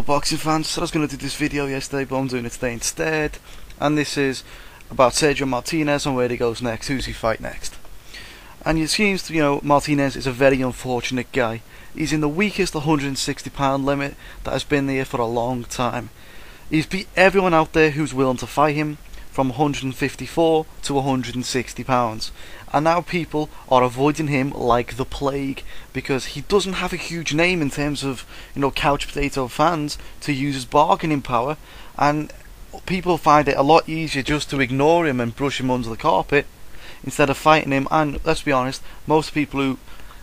Boxing fans, so I was going to do this video yesterday, but I'm doing it today instead. And this is about Sergio Martinez and where he goes next, who's he fight next. And it seems, Martinez is a very unfortunate guy. He's in the weakest 160-pound limit that has been there for a long time. He's beat everyone out there who's willing to fight him, from 154 to 160 pounds, and now people are avoiding him like the plague because he doesn't have a huge name in terms of couch potato fans to use his bargaining power, and people find it a lot easier just to ignore him and brush him under the carpet instead of fighting him. And let's be honest, most people who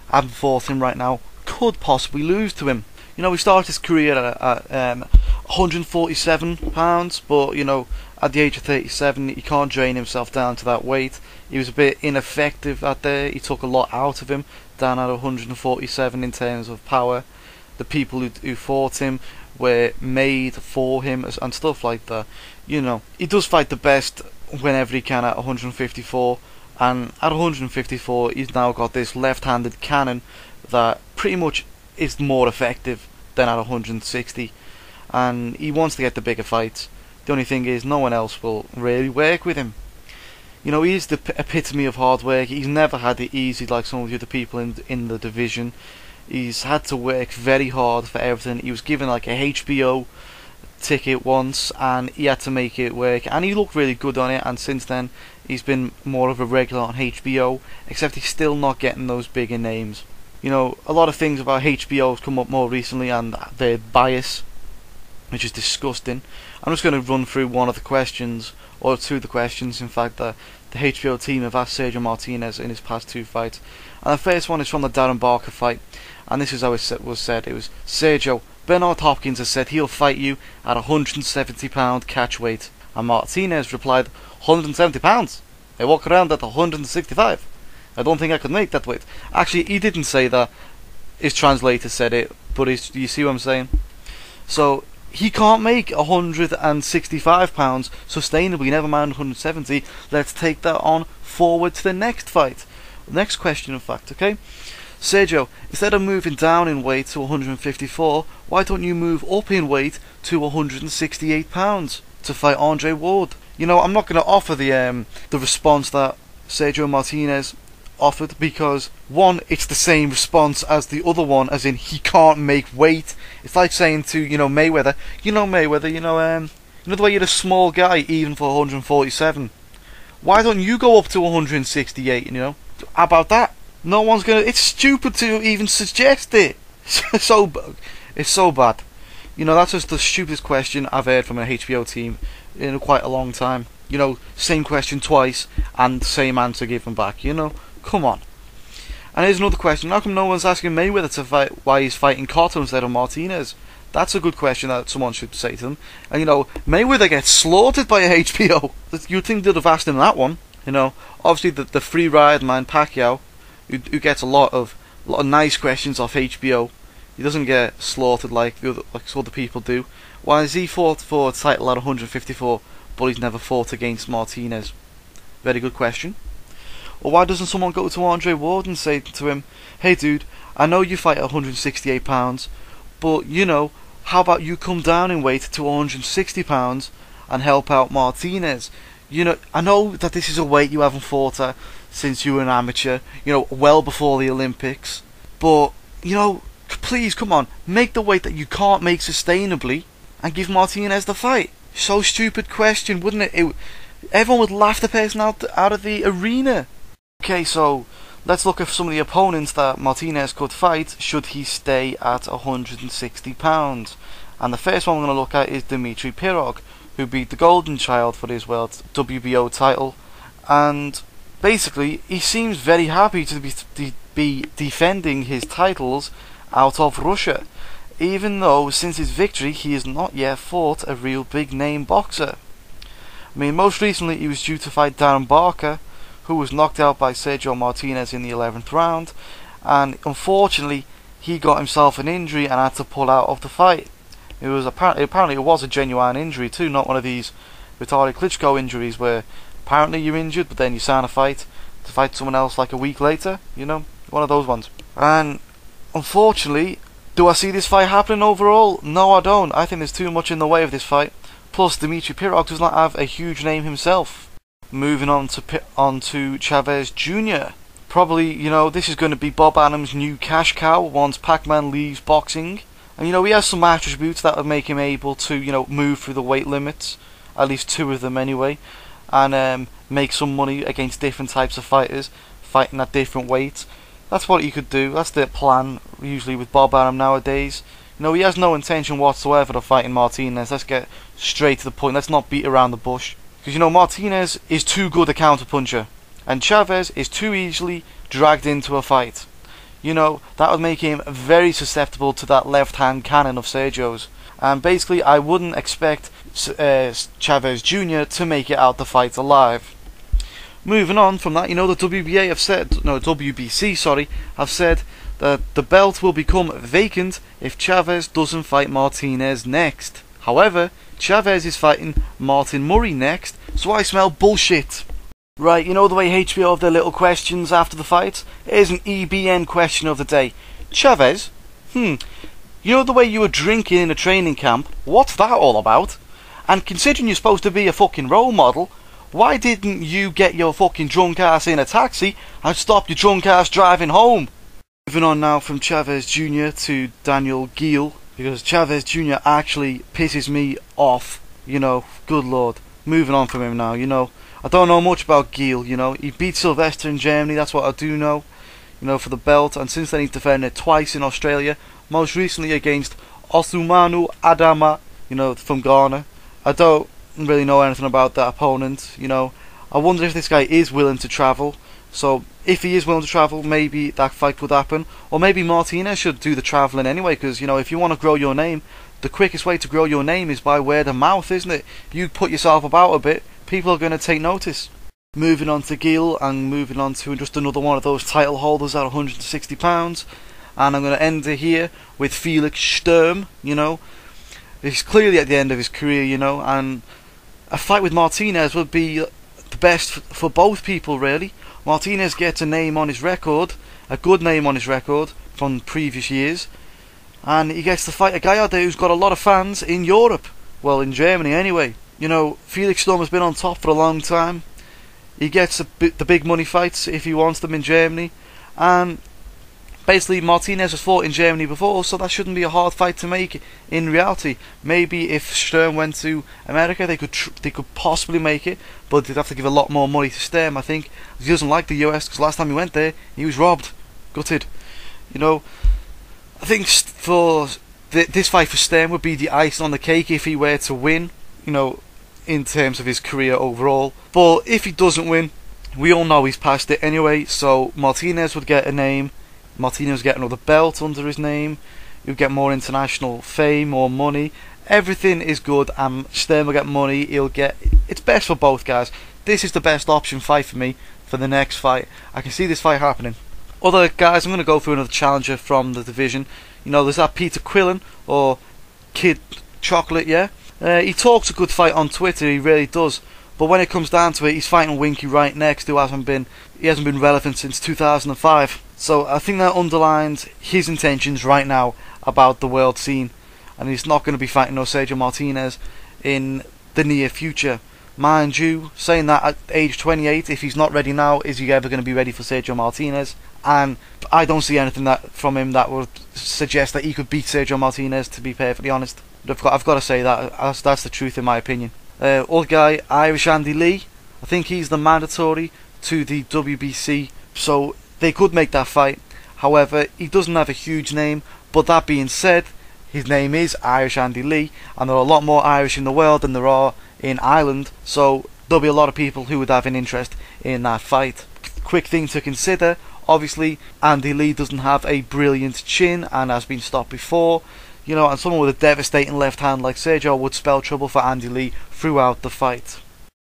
haven't fought him right now could possibly lose to him. He started his career at 147 pounds, but at the age of 37 he can't drain himself down to that weight. He was a bit ineffective out there. He took a lot out of him down at 147 in terms of power. The people who fought him were made for him and stuff like that. He does fight the best whenever he can at 154, and at 154 he's now got this left-handed cannon that pretty much is more effective than at 160, and he wants to get the bigger fights. The only thing is, no one else will really work with him. He's the epitome of hard work. He's never had it easy like some of the other people in the division. He's had to work very hard for everything. He was given like a HBO ticket once, and he had to make it work, and he looked really good on it, and since then he's been more of a regular on HBO, except he's still not getting those bigger names. A lot of things about HBO have come up more recently, and their bias, which is disgusting. I'm just going to run through one of the questions, or two of the questions in fact, that the HBO team have asked Sergio Martinez in his past two fights. And the first one is from the Darren Barker fight, and this is how it was said. It was, Sergio, Bernard Hopkins has said he'll fight you at 170 pound catch weight. And Martinez replied, 170 pounds? I walk around at 165. I don't think I could make that weight. Actually, he didn't say that. His translator said it, but you see what I'm saying? So he can't make 165 pounds sustainably, never mind 170. Let's take that on forward to the next fight. Next question, in fact, okay? Sergio, instead of moving down in weight to 154, why don't you move up in weight to 168 pounds to fight Andre Ward? I'm not going to offer the response that Sergio Martinez offered, because one, it's the same response as the other one, as in he can't make weight. It's like saying to Mayweather, Mayweather, the way you're a small guy even for 147, why don't you go up to 168? How about that? No one's gonna. It's stupid to even suggest it. It's so bad. That's just the stupidest question I've heard from an HBO team in quite a long time. Same question twice and same answer given back. Come on. And here's another question. How come no one's asking Mayweather to fight why he's fighting Cotto instead of Martinez? That's a good question that someone should say to them. And Mayweather gets slaughtered by a HBO. You'd think they'd have asked him that one. Obviously the free ride man Pacquiao, who gets a lot of nice questions off HBO. He doesn't get slaughtered like other people do. Why has he fought for a title at 154, but he's never fought against Martinez? Very good question. Or why doesn't someone go to Andre Ward and say to him, hey dude, I know you fight at 168 pounds, but how about you come down in weight to 160 pounds and help out Martinez? I know that this is a weight you haven't fought at since you were an amateur, well before the Olympics, but please, come on, make the weight that you can't make sustainably and give Martinez the fight. So stupid question, wouldn't it? Everyone would laugh the person out of the arena. Okay, so let's look at some of the opponents that Martinez could fight should he stay at 160 pounds. And the first one we're going to look at is Dmitry Pirog, who beat the Golden Child for his world WBO title. And basically, he seems very happy to be defending his titles out of Russia, even though since his victory he has not yet fought a real big name boxer. Most recently he was due to fight Darren Barker, who was knocked out by Sergio Martinez in the 11th round, and unfortunately he got himself an injury and had to pull out of the fight. It was apparently it was a genuine injury too, not one of these Vitaly Klitschko injuries where apparently you're injured but then you sign a fight to fight someone else like a week later, one of those ones. And unfortunately Do I see this fight happening overall? No, I don't. I think there's too much in the way of this fight. Plus, Dmitry Pirog does not have a huge name himself. Moving on to Chavez Jr. Probably, this is going to be Bob Adams' new cash cow once Pac-Man leaves boxing. And, he has some attributes that would make him able to, move through the weight limits. At least 2 of them anyway. And make some money against different types of fighters, fighting at different weights. That's what he could do. That's the plan, usually, with Bob Arum nowadays. He has no intention whatsoever of fighting Martinez. Let's get straight to the point. Let's not beat around the bush. Because, Martinez is too good a counterpuncher. And Chavez is too easily dragged into a fight. That would make him very susceptible to that left-hand cannon of Sergio's. And basically, I wouldn't expect Chavez Jr. to make it out the fight alive. Moving on from that, the WBC have said that the belt will become vacant if Chavez doesn't fight Martinez next. However, Chavez is fighting Martin Murray next, so I smell bullshit. Right, the way HBO have their little questions after the fight? Here's an EBN question of the day. Chavez, the way you were drinking in a training camp, what's that all about? And considering you're supposed to be a fucking role model, why didn't you get your fucking drunk ass in a taxi and stop your drunk ass driving home? Moving on now from Chavez Jr. to Daniel Geale, because Chavez Jr. actually pisses me off, good lord. Moving on from him now, I don't know much about Geale, he beat Sylvester in Germany, that's what I do know, for the belt, and since then he's defended it twice in Australia, most recently against Osumanu Adama, from Ghana. I don't really know anything about that opponent, I wonder if this guy is willing to travel. So if he is willing to travel, maybe that fight could happen. Or maybe Martinez should do the travelling anyway, because if you want to grow your name, the quickest way to grow your name is by word of mouth, isn't it? You put yourself about a bit, people are going to take notice. Moving on to Geale, and moving on to just another one of those title holders at £160. And I'm going to end it here with Felix Sturm, He's clearly at the end of his career, and a fight with Martinez would be the best for both people, really. Martinez gets a name on his record, a good name on his record from previous years, and he gets to fight a guy out there who's got a lot of fans in Europe, well, in Germany anyway. Felix Sturm has been on top for a long time. He gets the big money fights if he wants them in Germany, and basically Martinez has fought in Germany before, so that shouldn't be a hard fight to make in reality. Maybe if Sturm went to America, they could possibly make it, but they'd have to give a lot more money to Sturm, I think. He doesn't like the US, because last time he went there, he was robbed, gutted. I think for this fight for Sturm would be the icing on the cake if he were to win, in terms of his career overall. But if he doesn't win, we all know he's past it anyway, so Martinez would get a name. Martinez would get another belt under his name. He'll get more international fame, more money. Everything is good, and Sturm will get money. It's best for both guys. This is the best option fight for me for the next fight. I can see this fight happening. Other guys, I'm going to go through another challenger from the division. There's that Peter Quillen, or Kid Chocolate, yeah? He talks a good fight on Twitter, he really does. But when it comes down to it, he's fighting Winky right next, who hasn't been relevant since 2005. So I think that underlines his intentions right now about the world scene, and he's not going to be fighting no Sergio Martinez in the near future. Mind you, saying that at age 28, if he's not ready now, is he ever going to be ready for Sergio Martinez? And I don't see anything from him that would suggest that he could beat Sergio Martinez, to be perfectly honest. But I've got to say that that's the truth in my opinion. Other guy, Irish Andy Lee, I think he's the mandatory to the WBC, so they could make that fight. However, he doesn't have a huge name, but that being said, his name is Irish Andy Lee, and there are a lot more Irish in the world than there are in Ireland, so there'll be a lot of people who would have an interest in that fight. Quick thing to consider, obviously Andy Lee doesn't have a brilliant chin and has been stopped before, and someone with a devastating left hand like Sergio would spell trouble for Andy Lee throughout the fight.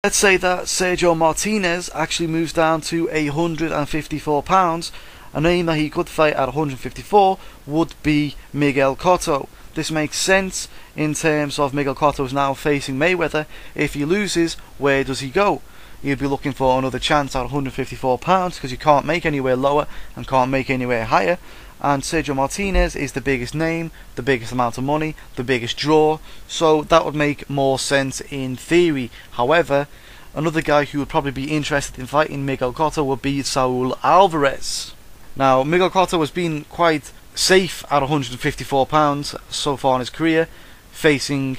Let's say that Sergio Martinez actually moves down to £154. A name that he could fight at 154 would be Miguel Cotto. This makes sense in terms of Miguel Cotto's now facing Mayweather. If he loses, where does he go? He'd be looking for another chance at £154 because you can't make anywhere lower and can't make anywhere higher. and Sergio Martinez is the biggest name, the biggest amount of money, the biggest draw, so that would make more sense in theory. However, another guy who would probably be interested in fighting Miguel Cotto would be Saul Alvarez. Now, Miguel Cotto has been quite safe at 154 pounds so far in his career, facing,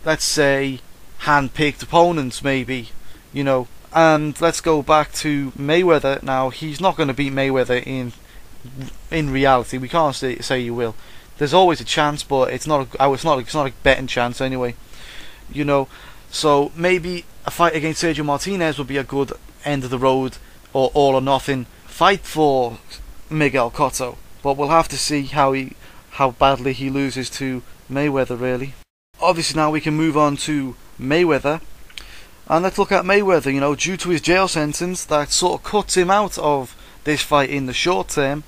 let's say, hand-picked opponents maybe, you know. And let's go back to Mayweather. Now, he's not going to beat Mayweather in reality. We can't say he will. There's always a chance, but it's not a betting chance anyway, you know. So maybe a fight against Sergio Martinez would be a good end of the road or all or nothing fight for Miguel Cotto. But we'll have to see how badly he loses to Mayweather, really. Obviously now we can move on to Mayweather. And let's look at Mayweather, you know, due to his jail sentence, that sort of cuts him out of this fight in the short term.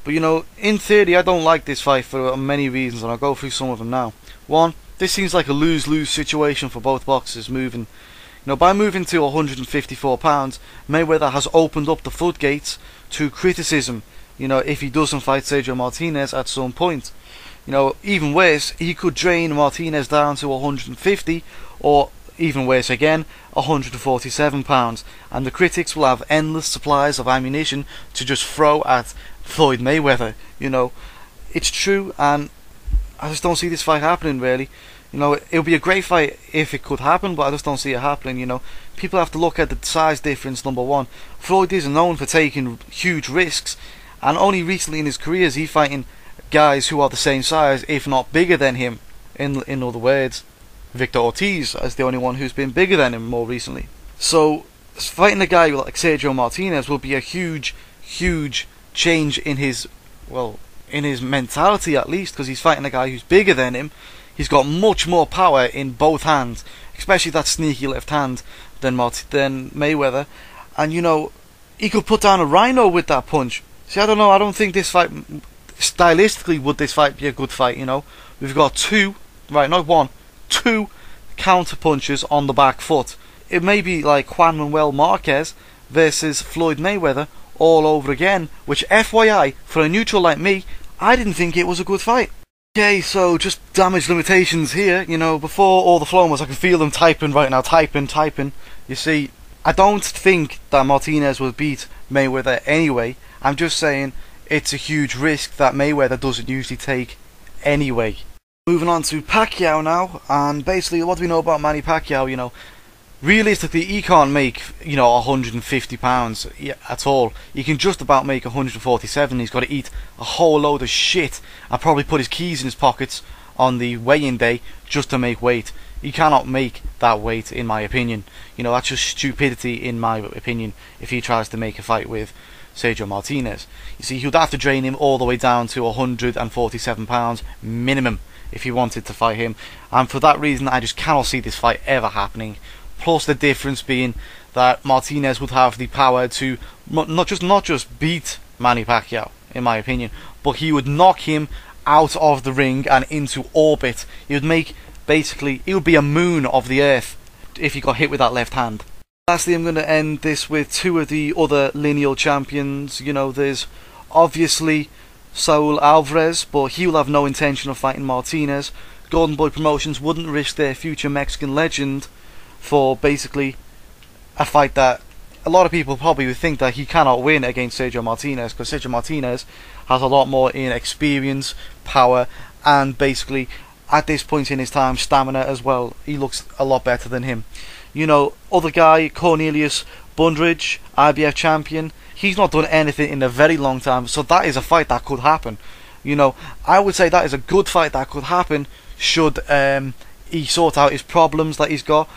But, you know, in theory, I don't like this fight for many reasons, and I'll go through some of them now. One, this seems like a lose-lose situation for both boxers moving. You know, by moving to 154 pounds, Mayweather has opened up the floodgates to criticism, you know, if he doesn't fight Sergio Martinez at some point. You know, even worse, he could drain Martinez down to 150, or even worse again, 147 pounds, and the critics will have endless supplies of ammunition to just throw at Floyd Mayweather. You know, it's true, and I just don't see this fight happening, really. You know, it would be a great fight if it could happen, but I just don't see it happening. You know, people have to look at the size difference. Number one, Floyd isn't known for taking huge risks, and only recently in his career is he fighting guys who are the same size, if not bigger than him. In other words, Victor Ortiz is the only one who's been bigger than him more recently. So fighting a guy like Sergio Martinez will be a huge change in his mentality, at least, because he's fighting a guy who's bigger than him. He's got much more power in both hands, especially that sneaky left hand than Mayweather. And, you know, he could put down a rhino with that punch. See, I don't know, I don't think this fight, stylistically, would this fight be a good fight, you know. We've got two counter punches on the back foot. It may be like Juan Manuel Marquez versus Floyd Mayweather all over again, which, FYI, for a neutral like me, I didn't think it was a good fight. Okay, so just damage limitations here. You know, before all the flowing was, I can feel them typing right now, typing. You see, I don't think that Martinez will beat Mayweather anyway. I'm just saying it's a huge risk that Mayweather doesn't usually take anyway. Moving on to Pacquiao now, and basically what do we know about Manny Pacquiao? You know, realistically, he can't make, you know, 150 pounds at all. He can just about make 147. He's got to eat a whole load of shit and probably put his keys in his pockets on the weigh-in day just to make weight. He cannot make that weight, in my opinion. You know, that's just stupidity, in my opinion, if he tries to make a fight with Sergio Martinez. You see, he would have to drain him all the way down to 147 pounds minimum if he wanted to fight him, and for that reason I just cannot see this fight ever happening. Plus the difference being that Martinez would have the power to not just beat Manny Pacquiao, in my opinion, but he would knock him out of the ring and into orbit. He would make, basically, he would be a moon of the earth if he got hit with that left hand. Lastly, I'm going to end this with two of the other lineal champions. You know, there's obviously Saul Alvarez, but he will have no intention of fighting Martinez. Golden Boy Promotions wouldn't risk their future Mexican legend for basically a fight that a lot of people probably would think that he cannot win against Sergio Martinez, because Sergio Martinez has a lot more in experience, power, and basically at this point in his time, stamina as well. He looks a lot better than him. You know, other guy, Cornelius Bundridge, IBF champion, he's not done anything in a very long time, so that is a fight that could happen. You know, I would say that is a good fight that could happen should he sort out his problems that he's got,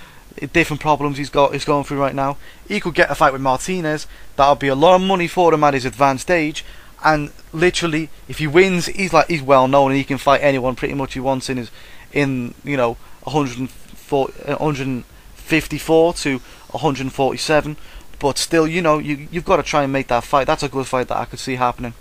different problems he's going through right now. He could get a fight with Martinez. That would be a lot of money for him at his advanced age, and literally, if he wins, he's well known and he can fight anyone pretty much he wants in you know, 154 to 147. But still, you know, you've got to try and make that fight. That's a good fight that I could see happening.